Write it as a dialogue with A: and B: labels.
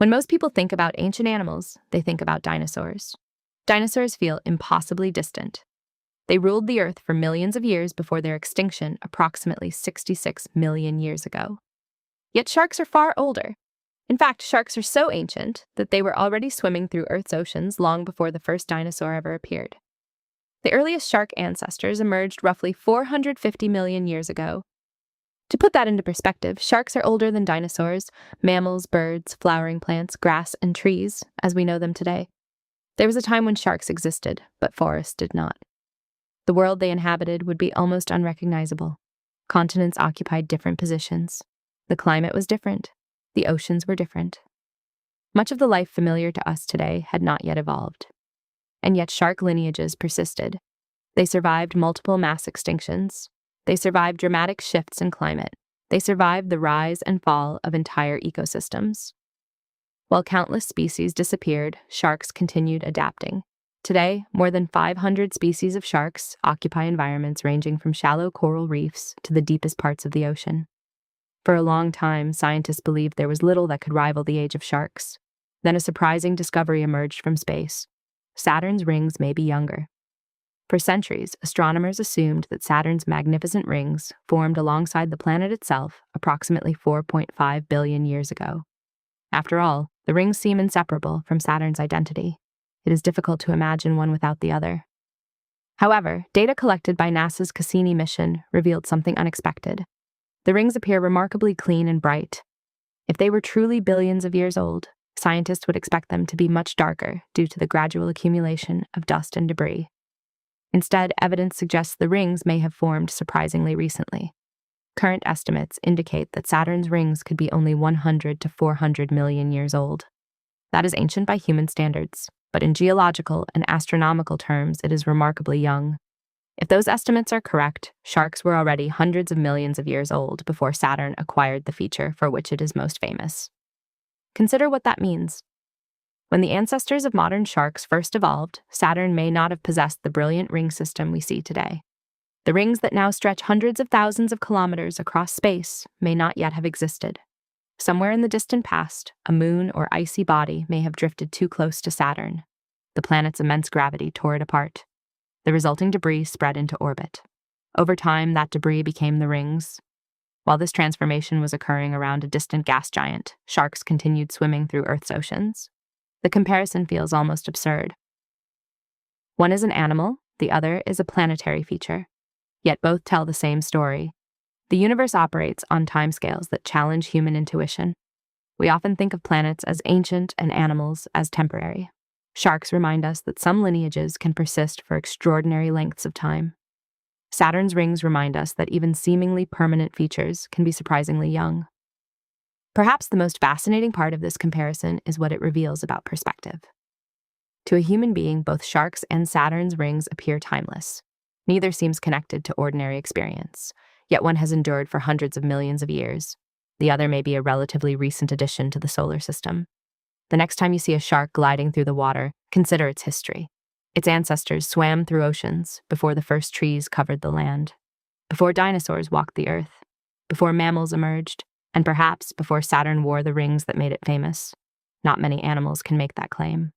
A: When most people think about ancient animals, they think about dinosaurs. Dinosaurs feel impossibly distant. They ruled the Earth for millions of years before their extinction approximately 66 million years ago. Yet sharks are far older. In fact, sharks are so ancient that they were already swimming through Earth's oceans long before the first dinosaur ever appeared. The earliest shark ancestors emerged roughly 450 million years ago. To put that into perspective, sharks are older than dinosaurs, mammals, birds, flowering plants, grass, and trees, as we know them today. There was a time when sharks existed, but forests did not. The world they inhabited would be almost unrecognizable. Continents occupied different positions. The climate was different. The oceans were different. Much of the life familiar to us today had not yet evolved. And yet shark lineages persisted. They survived multiple mass extinctions. They survived dramatic shifts in climate. They survived the rise and fall of entire ecosystems. While countless species disappeared, sharks continued adapting. Today, more than 500 species of sharks occupy environments ranging from shallow coral reefs to the deepest parts of the ocean. For a long time, scientists believed there was little that could rival the age of sharks. Then a surprising discovery emerged from space. Saturn's rings may be younger. For centuries, astronomers assumed that Saturn's magnificent rings formed alongside the planet itself approximately 4.5 billion years ago. After all, the rings seem inseparable from Saturn's identity. It is difficult to imagine one without the other. However, data collected by NASA's Cassini mission revealed something unexpected. The rings appear remarkably clean and bright. If they were truly billions of years old, scientists would expect them to be much darker due to the gradual accumulation of dust and debris. Instead, evidence suggests the rings may have formed surprisingly recently. Current estimates indicate that Saturn's rings could be only 100 to 400 million years old. That is ancient by human standards, but in geological and astronomical terms, it is remarkably young. If those estimates are correct, sharks were already hundreds of millions of years old before Saturn acquired the feature for which it is most famous. Consider what that means. When the ancestors of modern sharks first evolved, Saturn may not have possessed the brilliant ring system we see today. The rings that now stretch hundreds of thousands of kilometers across space may not yet have existed. Somewhere in the distant past, a moon or icy body may have drifted too close to Saturn. The planet's immense gravity tore it apart. The resulting debris spread into orbit. Over time, that debris became the rings. While this transformation was occurring around a distant gas giant, sharks continued swimming through Earth's oceans. The comparison feels almost absurd. One is an animal, the other is a planetary feature. Yet both tell the same story. The universe operates on timescales that challenge human intuition. We often think of planets as ancient and animals as temporary. Sharks remind us that some lineages can persist for extraordinary lengths of time. Saturn's rings remind us that even seemingly permanent features can be surprisingly young. Perhaps the most fascinating part of this comparison is what it reveals about perspective. To a human being, both sharks and Saturn's rings appear timeless. Neither seems connected to ordinary experience, yet one has endured for hundreds of millions of years. The other may be a relatively recent addition to the solar system. The next time you see a shark gliding through the water, consider its history. Its ancestors swam through oceans before the first trees covered the land, before dinosaurs walked the earth, before mammals emerged, and perhaps before Saturn wore the rings that made it famous. Not many animals can make that claim.